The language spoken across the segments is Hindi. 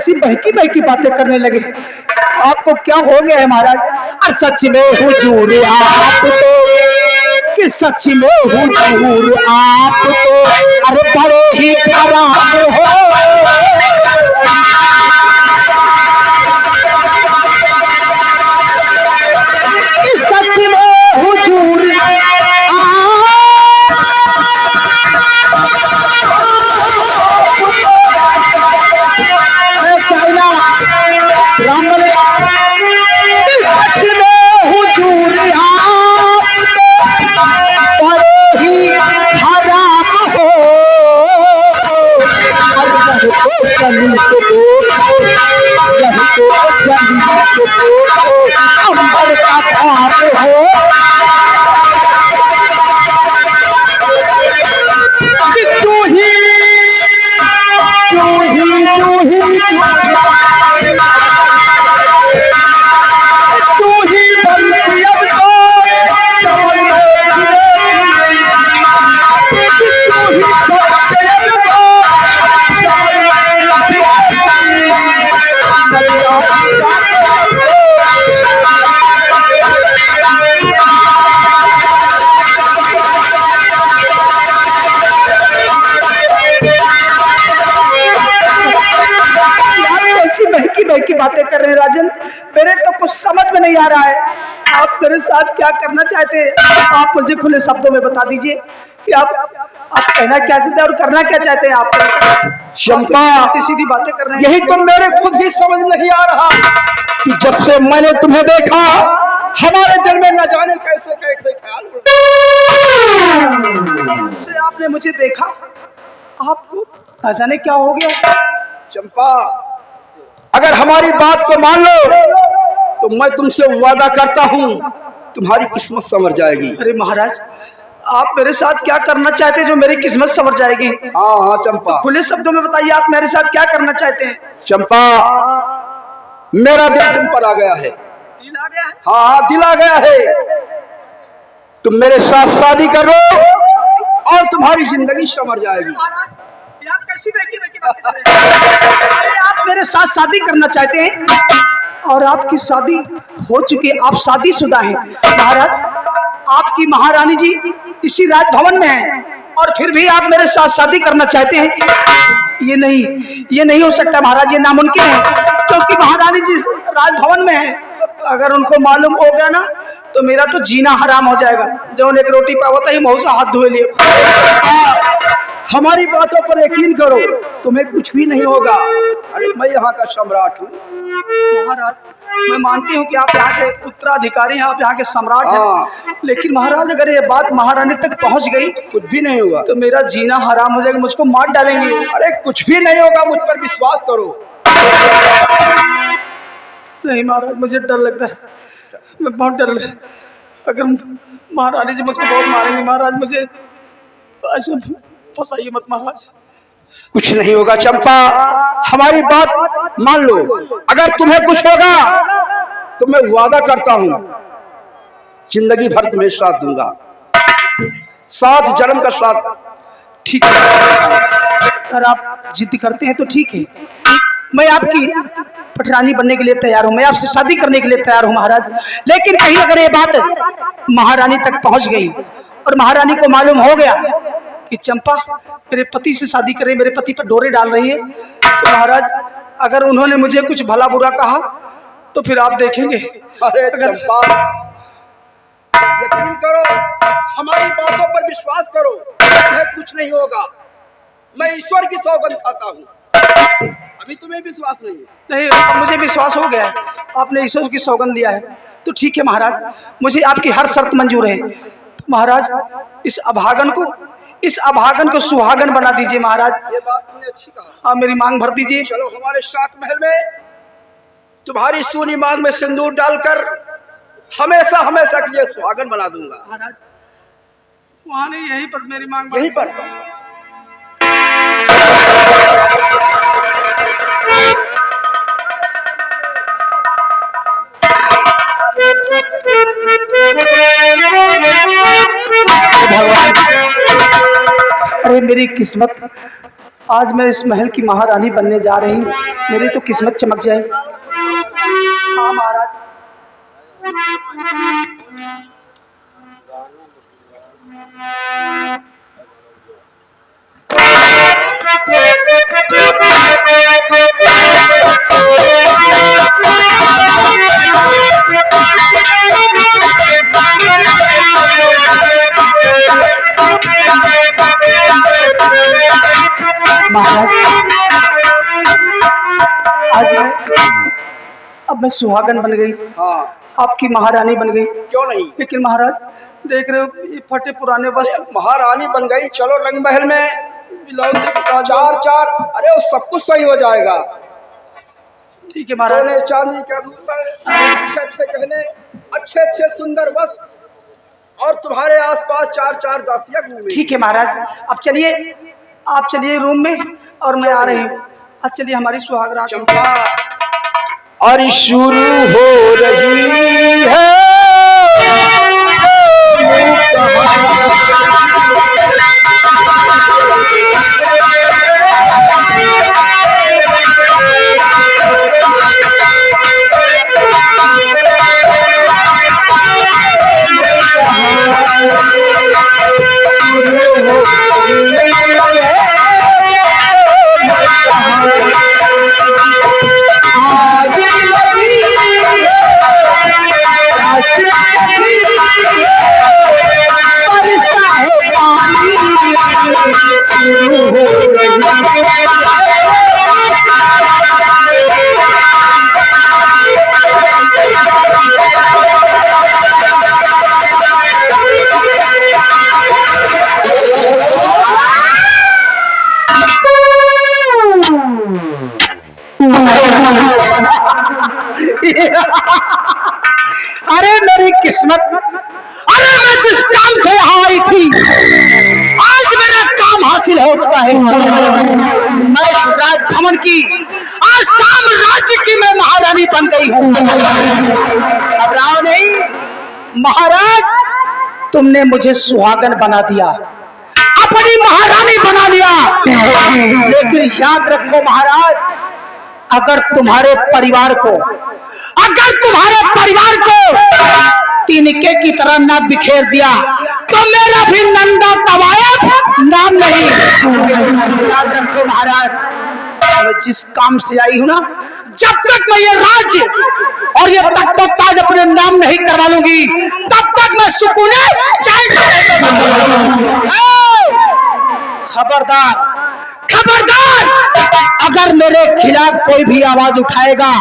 कैसी बहकी बहकी बातें करने लगे। आपको क्या हो गया है महाराज? और सच में हुजूर आप तो, कि सच में हुजूर आप तो अरे बड़े ही खराब हो। सच में हुजूर चाइना रामबल, सच में हुजूर आप तो बड़े ही खराब हो। यही तो जमीन को देखो, यही तो जमीन को देखो, अंबर का भार हो। तू ही बनती अब बहकी बहकी बातें कर रहे हैं राजन। मेरे तो कुछ समझ में नहीं आ रहा है, आप मेरे साथ क्या करना चाहते हैं? आप मुझे खुले शब्दों में बता दीजिए कि आप कहना क्या चाहते हैं और करना क्या चाहते हैं? आप चंपा सीधी बातें कर रहे हैं। यही तो मेरे खुद ही समझ नहीं आ रहा कि जब से मैंने तुम्हें देखा हमारे दिल में न जाने कैसे कैसे ख्याल से आपने मुझे देखा, आपको न जाने क्या हो गया। चंपा अगर हमारी बात को मान लो तो मैं तुमसे वादा करता हूँ तुम्हारी किस्मत संवर जाएगी। अरे महाराज, आप मेरे साथ क्या करना चाहते हैं जो मेरी किस्मत संवर जाएगी? हाँ हाँ चंपा, तो खुले शब्दों में बताइए, आप मेरे साथ क्या करना चाहते हैं? चंपा मेरा दिल तुम पर आ गया है। दिल आ गया है? हाँ हाँ दिल आ गया है। तुम मेरे साथ शादी कर लो और तुम्हारी जिंदगी संवर जाएगी। आप कैसी बहकी बहकी बातें कर रहे हैं? अरे आप मेरे साथ शादी करना चाहते हैं और आपकी शादी हो चुकी है, आप शादीशुदा हैं। महाराज, आपकी महारानी जी इसी राजभवन में है और फिर भी आप मेरे साथ शादी करना चाहते हैं? ये नहीं हो सकता महाराज, ये नामुमकिन है, क्योंकि महारानी जी राजभवन में है। अगर उनको मालूम हो गया ना तो मेरा तो जीना हराम हो जाएगा। जो एक रोटी पावता ही मुंह से हाथ धोए लिए। हमारी बातों पर यकीन करो, तुम्हें कुछ भी नहीं होगा। अरे मैं यहाँ का सम्राट हूँ। महाराज, मैं मानती हूँ कि आप यहाँ के उत्तराधिकारी हैं, आप यहाँ के सम्राट हैं, लेकिन महाराज अगर ये बात महारानी तक पहुँच गई कुछ भी नहीं होगा तो मेरा जीना हराम हो जाएगा, मुझको मार डालेंगे। अरे कुछ भी नहीं होगा, मुझ पर विश्वास करो। नहीं महाराज, मुझे डर लगता है, मैं बहुत डर लगा। अगर महारानी जी मुझको बहुत मारेंगे महाराज, मुझे ऐसे फंसाइए मत महाराज। कुछ नहीं होगा चंपा, हमारी बात मान लो। अगर तुम्हें कुछ होगा तो मैं वादा करता हूँ जिंदगी भर तुम्हें साथ दूंगा, 7 जन्म का साथ। ठीक है, अगर आप जिद करते हैं तो ठीक है, मैं आपकी पटरानी बनने के लिए तैयार हूँ, मैं आपसे शादी करने के लिए तैयार हूँ महाराज। लेकिन कहीं अगर ये बात महारानी तक पहुँच गई और महारानी को मालूम हो गया कि चंपा मेरे पति से शादी करे, मेरे पति पर डोरे डाल रही है, तो महाराज अगर उन्होंने मुझे कुछ भला बुरा कहा तो फिर आप देखेंगे। अरे चंपा यकीन करो, हमारी बातों पर विश्वास करो, तुम्हें कुछ नहीं होगा। मैं ईश्वर की सौगंध खाता हूँ। अभी तुम्हें विश्वास नहीं है? नहीं, अब मुझे विश्वास हो गया है, आपने ईश्वर की सौगंध दिया है तो ठीक है महाराज, मुझे आपकी हर शर्त मंजूर है। तो महाराज इस अभागन को सुहागन बना दीजिए महाराज। ये बात तुमने अच्छी कहा। हाँ, मेरी मांग भर दीजिए। चलो हमारे 7 महल में तुम्हारी सूनी मांग में सिंदूर डालकर हमेशा हमेशा के लिए सुहागन बना दूंगा। महाराज वहाँ नहीं, यहीं पर मेरी मांग, यहीं पर। भगवान, अरे मेरी किस्मत आज मैं इस महल की महारानी बनने जा रही हूँ, मेरी तो किस्मत चमक जाए। हाँ महाराज। महाराज आज अब मैं सुहागन बन गई, हाँ, आपकी महारानी बन गई। क्यों नहीं? लेकिन महाराज देख रहे हो ये फटे पुराने वस्त्र। महारानी बन गई, चलो रंग महल में चार चार, अरे वो सब कुछ सही हो जाएगा। ठीक है महाराज। सोने चांदी का आभूषण, अच्छे अच्छे गहने, अच्छे अच्छे सुंदर वस्त्र, और तुम्हारे आसपास चार चार दासियां घूमेंगी। ठीक है महाराज। अब चलिए, आप चलिए रूम में और मैं आ रही हूँ। अब चलिए हमारी सुहागरात। चंपा, और शुरू हो रही है अरे मेरी किस्मत, अरे मैं जिस काम से यहाँ आई थी आज मेरा काम हासिल हो चुका है। मैं इस राज भवन की, आज साम्राज्य की मैं महारानी बन गई हूँ। घबराओ नहीं महाराज, तुमने मुझे सुहागन बना दिया, अपनी महारानी बना लिया। लेकिन याद रखो महाराज, अगर तुम्हारे परिवार को तिनके की तरह ना बिखेर दिया तो मेरा भी नंदा तवायब नाम नहीं। याद रखो महाराज, मैं जिस काम से आई हूं ना, जब तक मैं ये राज्य और ये तख्त ताज अपने नाम नहीं करवा लूंगी तब तक मैं सुकून खबरदार, खबरदार, अगर मेरे खिलाफ कोई भी आवाज उठाएगा,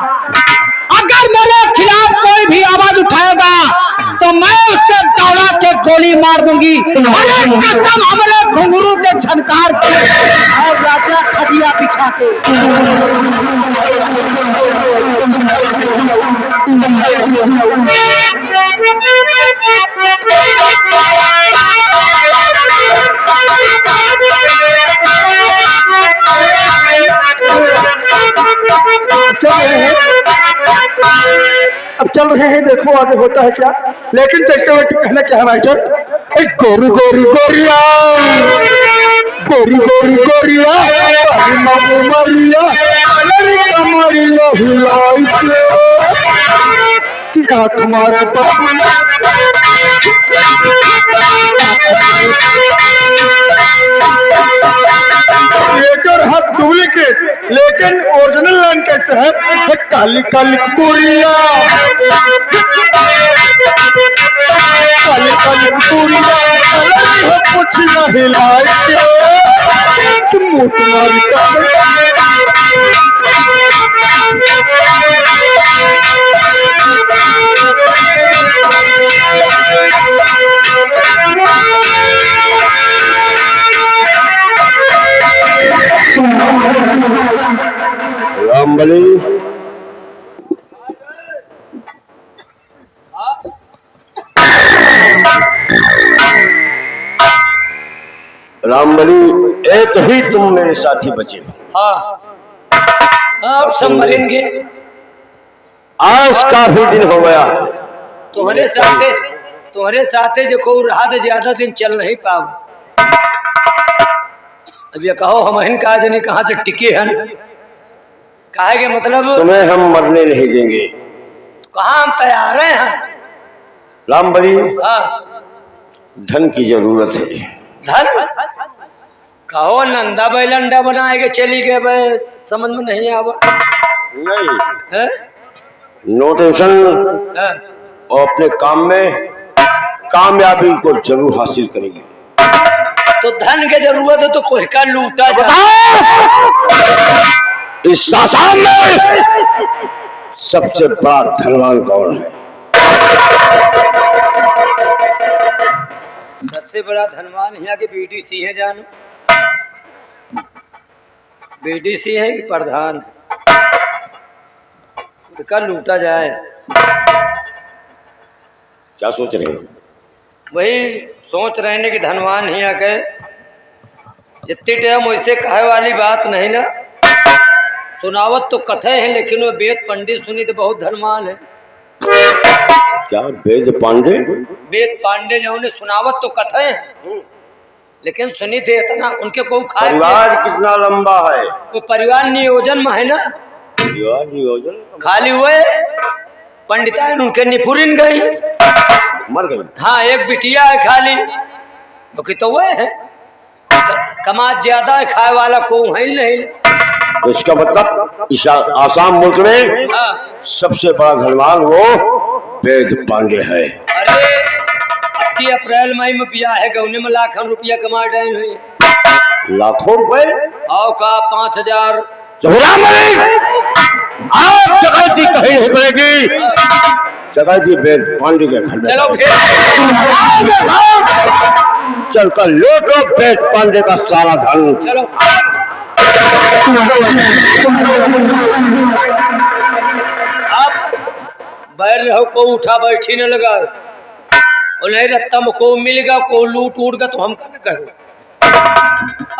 अगर मेरे खिलाफ कोई भी आवाज उठाएगा तो मैं उससे दौड़ा के गोली मार दूंगी। अरे कसम हमारे घुंघरू के झनकार के और राजा खदिया बिछा के। अब चल रहे हैं, देखो आगे होता है क्या। लेकिन चक्रवर्ती कहना क्या है मास्टर? गोरी गोरी गोरिया, गोरी गोरी गोरिया, मरिया हिलाई कि तुम्हारे हाथ डुप्लीकेट, लेकिन ओरिजिनल लाइन कैसे है? काली काली गोरिया, काली काली गोरिया, कुछ न हिलाए तुम तुम्हारी रामबली। रामबली, एक ही तुम मेरे साथी बचे। हाँ, अब सब मरेंगे। आज काफी दिन हो गया। तुम्हारे साथे जो को रहा तो ज्यादा दिन चल नहीं पाओ। अब ये कहो हम हिन कहा जनी कहाँ से टिके हन काहे के मतलब तुम्हें हम मरने नहीं देंगे। कहाँ हम तैयार हैं रामबली, हाँ धन की जरूरत है। धन कहो नंदा बैलंडा बनाए के चली गए भाई समझ में नहीं आवा नहीं, है? No tension. है? और अपने काम में कामयाबी को जरूर हासिल करेगी। तो धन की जरूरत है तो कोई का लूटा जा इस आसाम में सबसे बड़ा धनवान कौन है? सबसे बड़ा धनवान यहाँ के बीडीसी है जानू बीडीसी है कि प्रधान का लूटा जाए क्या सोच रहे हैं? वही सोच रहे हैं कि धनवान ही आके इतनी टाइम वैसे कहे वाली बात नहीं ना सुनावत तो कथे है लेकिन वो वेद पंडित सुनी तो बहुत धनवान है क्या वेद पांडे? वेद पांडे जो उन्हें सुनावत तो कथे है लेकिन सुनी थे इतना उनके को खाए परिवार कितना लंबा है? वो परिवार नियोजन में है ना परिवार नियोजन खाली हुए पंडिताइन उनके निपुरिन गई मर गई। हाँ एक बिटिया है खाली बाकी तो वह है कमात ज्यादा है खाए वाला को है ही नहीं तो इसका मतलब इस आसाम मुल्क में हाँ सबसे बड़ा धनवान वो वेद पांडे है। अरे कि अप्रैल मई में ब्याह है गौने में लाखों रुपया कमा रहे हुए लाखों रुपए? आओ का 5000 आप जगह कहीं नहीं पड़ेगी। जगह जी वेद पांडे के घर में चलो फिर चल कर लौटो वेद पांडे का सारा धन। चलो अब बैर रहो को उठा बैठी न लगा और नहीं रत्ता में को मिल गया को लूट उठ गया तो हम का न कहो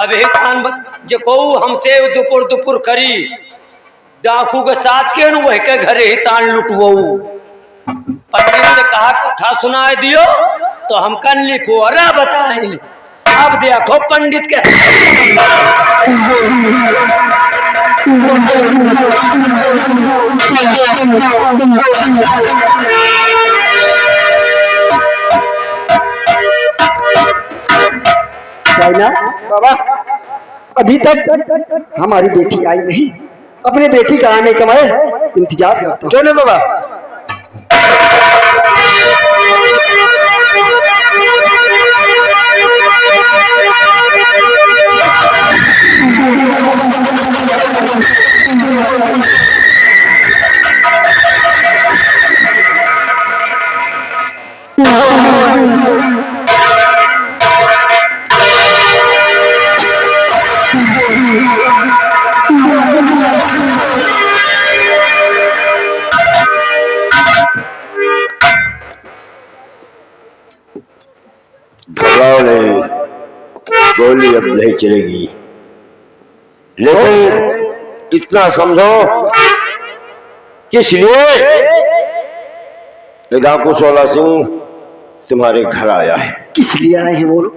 अब एक कान बत जो को हमसे दुपुर दुपुर करी डाकू के साथ के न वह के घरे ही तान लुटवो पंडित से कहा कथा सुनाए दियो तो हम कन लिपोरा बताए अब देखो पंडित के चाइना बाबा अभी तक हमारी बेटी आई नहीं अपने बेटी का आने का मैं इंतजार करता हूँ। क्यों नहीं बाबा? घबराओ नहीं, गोली अब नहीं चलेगी, लेकिन इतना समझो किस लिए डाकू सोला सिंह तुम्हारे घर आया है। किस लिए आए हैं बोलो?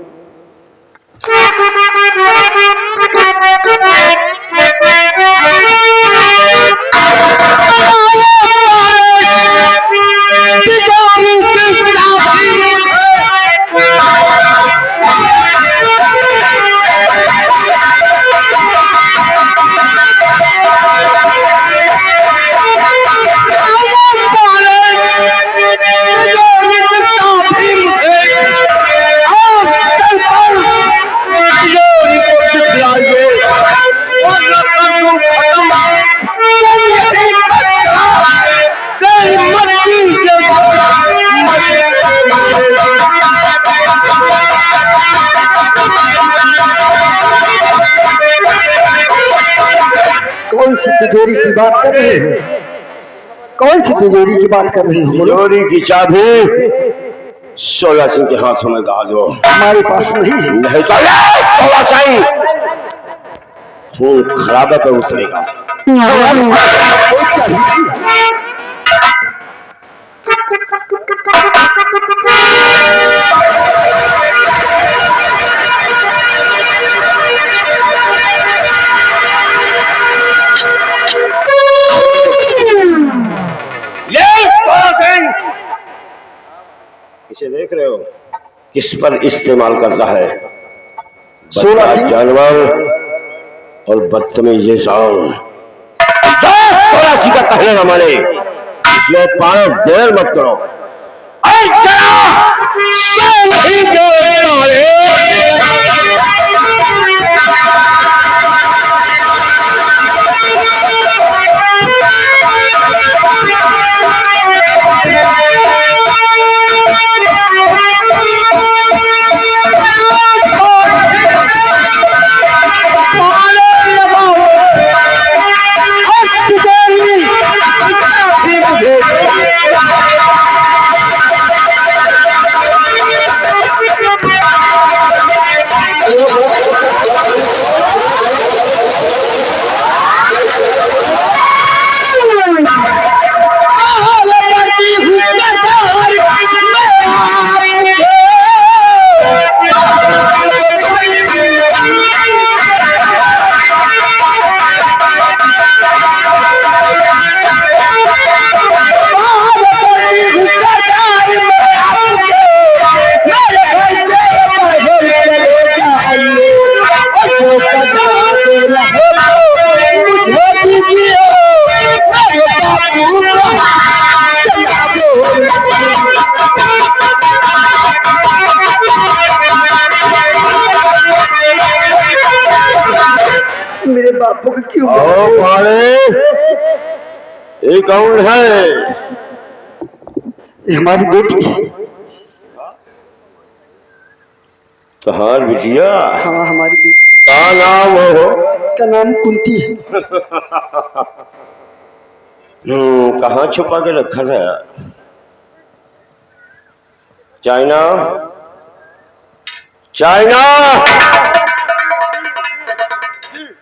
कौन सी तिजोरी की बात कर रहे हो? कौन सी तिजोरी की बात कर रहे हो? तिजोरी की चाबी सोला सिंह के हाथों में डाल दो। हमारे पास नहीं है। नहीं सोला सिंह खून खराबा पर उतरेगा। इसे देख रहे हो किस पर इस्तेमाल करता है? 16 सिंह। जानवर और बदतमीज इंसान। 16 का कहना न माने इसलिए पाए देर मत करो। मेरे बापू को क्यों ये कौन है? ये हमारी बेटी है। कहाँ बिटिया? हाँ हमारी बेटी। का नाम हो? इसका नाम कुंती है। कहाँ छुपा के रखा था? चाइना चाइना,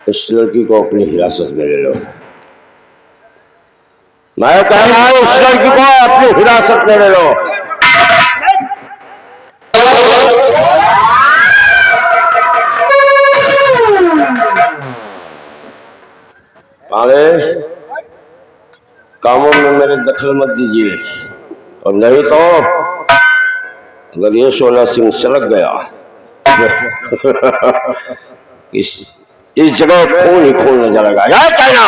इस लड़की को अपनी हिरासत में ले लो। मैं कह रहा हूं इस लड़की को अपनी हिरासत में ले लो। पाले कामों में मेरे दखल मत दीजिए, और नहीं तो अगर ये 16 सिंह सड़क गया इस जगह खून ही खून नजर आएगा। यार चाइना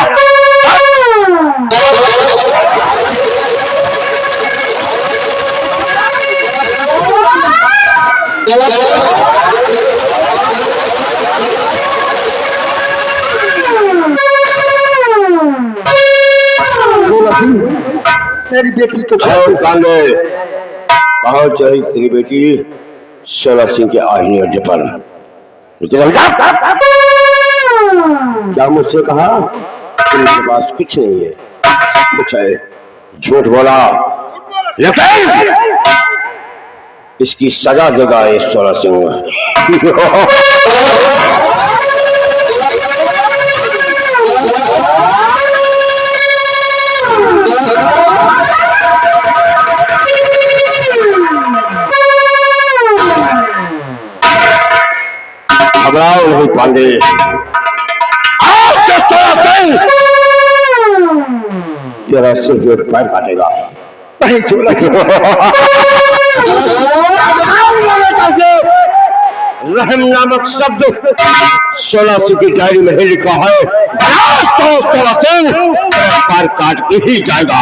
मेरी बेटी को कांगे कहाँ चली तेरी बेटी 16 सिंह के आईने अड्डे पर? क्या मुझसे कहा तुम्हारे पास कुछ नहीं है? कुछ है, झूठ बोला, लेकिन इसकी सजा देगा ये 16 सिंह। घबराओ नहीं पांडे, तेरा सिर्फ एक पैर काटेगा। रहम नामक शब्द 16 सिंह की डायरी में ही लिखा है, तो 16 सिंह पैर काट के ही जाएगा।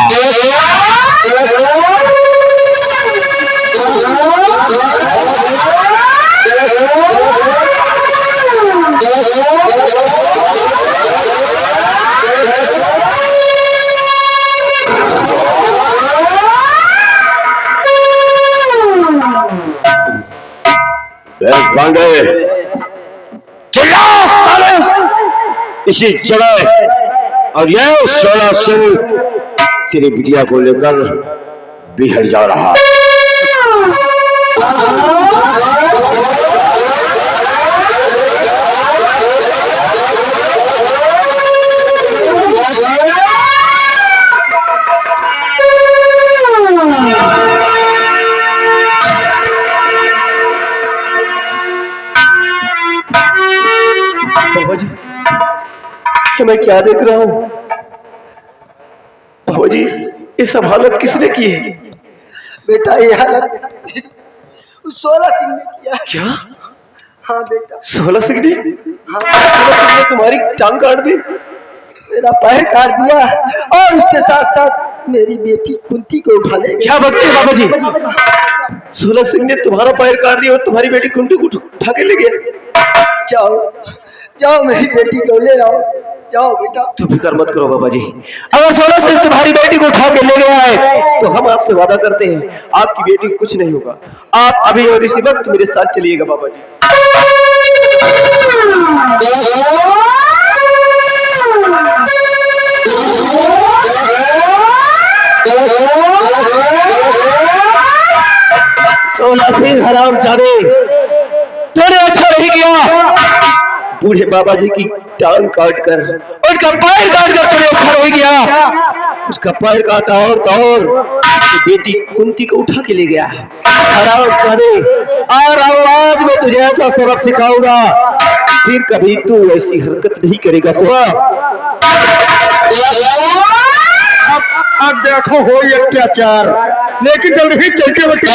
पांडे इसी जगह, और यह 16 सिंह तेरी बिटिया को लेकर बिहड़ जा रहा है। बाबा जी, कि मैं क्या देख रहा हूँ? बाबा जी, ये सब हालत किसने की है? बेटा, ये हालत 16 सिंह ने किया। क्या हाँ बेटा, 16 सिगड़ी? हाँ, 16 सिंह ने तुम्हारी टांग काट दी? मेरा पैर काट दिया और उसके साथ साथ मेरी बेटी कुंती को उठा ले गया। क्या बकते हैं बाबा जी? 16 सिंह ने तुम्हारा पैर काट दिया और तुम्हारी बेटी कुंती को उठा के ले गया। जाओ जाओ, मेरी बेटी को ले आओ, जाओ बेटा। तो फिक्र मत करो बाबा जी, अगर 16 सिंह तुम्हारी बेटी को उठा के ले गया है तो हम आपसे वादा करते हैं आपकी बेटी को कुछ नहीं होगा। आप अभी और इसी वक्त मेरे साथ चलिएगा बाबा जी। सोलह सिंह हरामजादे, तूने अच्छा नहीं किया। बूढ़े बाबा जी की टांग काट कर, उनका पैर काट कर तूने अच्छा नहीं किया। उसका पैर काटा और तो और बेटी कुंती को उठा के ले गया। हरामजादे, और आज मैं तुझे ऐसा सबक सिखाऊंगा, फिर कभी तू ऐसी हरकत नहीं करेगा। अब देखो हो ये अत्याचार, लेकिन जल्द ही चल के बटी।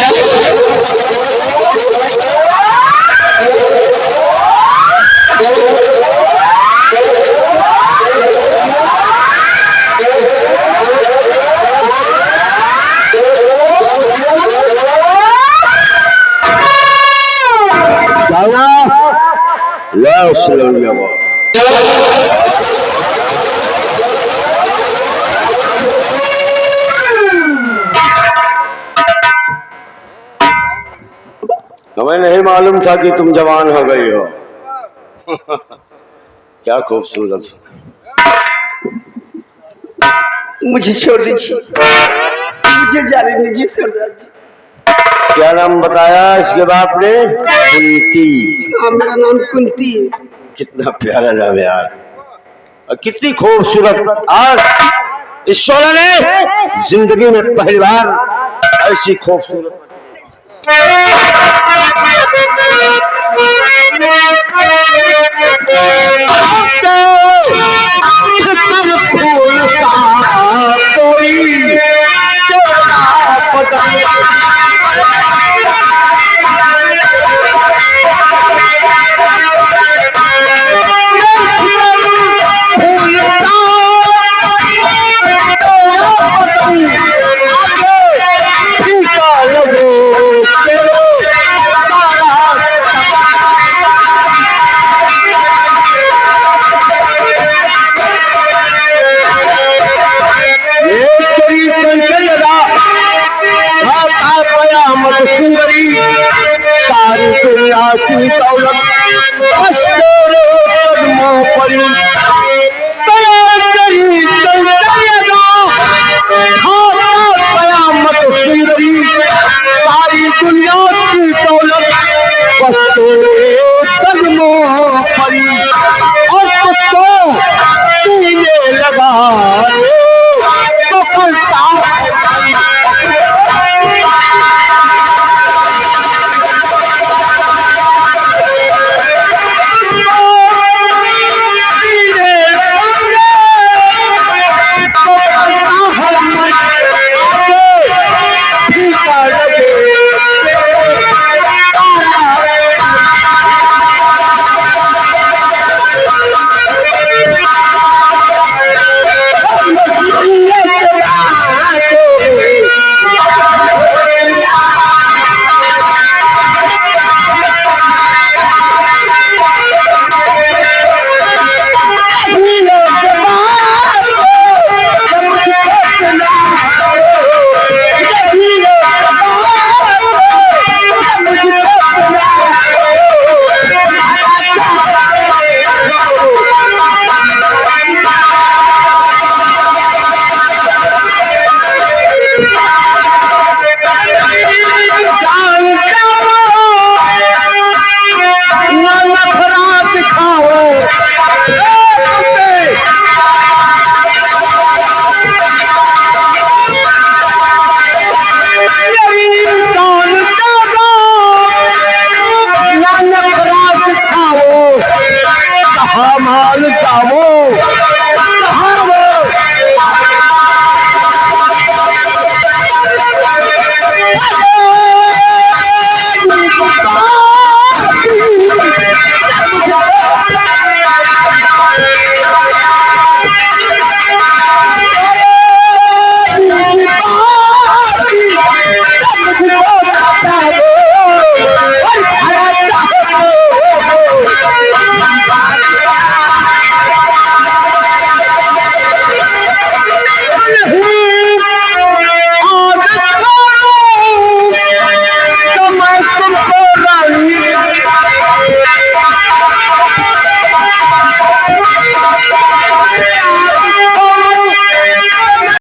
हमें नहीं मालूम था कि तुम जवान हो गई हो। क्या खूबसूरत। मुझे छोड़ दीजिए, मुझे जाने दीजिए सरदार जी। क्या नाम बताया इसके बाप ने? कुंती। मेरा नाम कुंती है। कितना प्यारा नाम है यार, और कितनी खूबसूरत। आज इस शोला ने जिंदगी में पहली बार ऐसी खूबसूरत सुंदरी, सारी दुनिया की दौलत बस तेरे कदमों पर कयामत। सुंदरी, सारी दुनिया की दौलत बस तेरे कदमों पर, और तुझको सीने लगा तो करता। मुझको आता है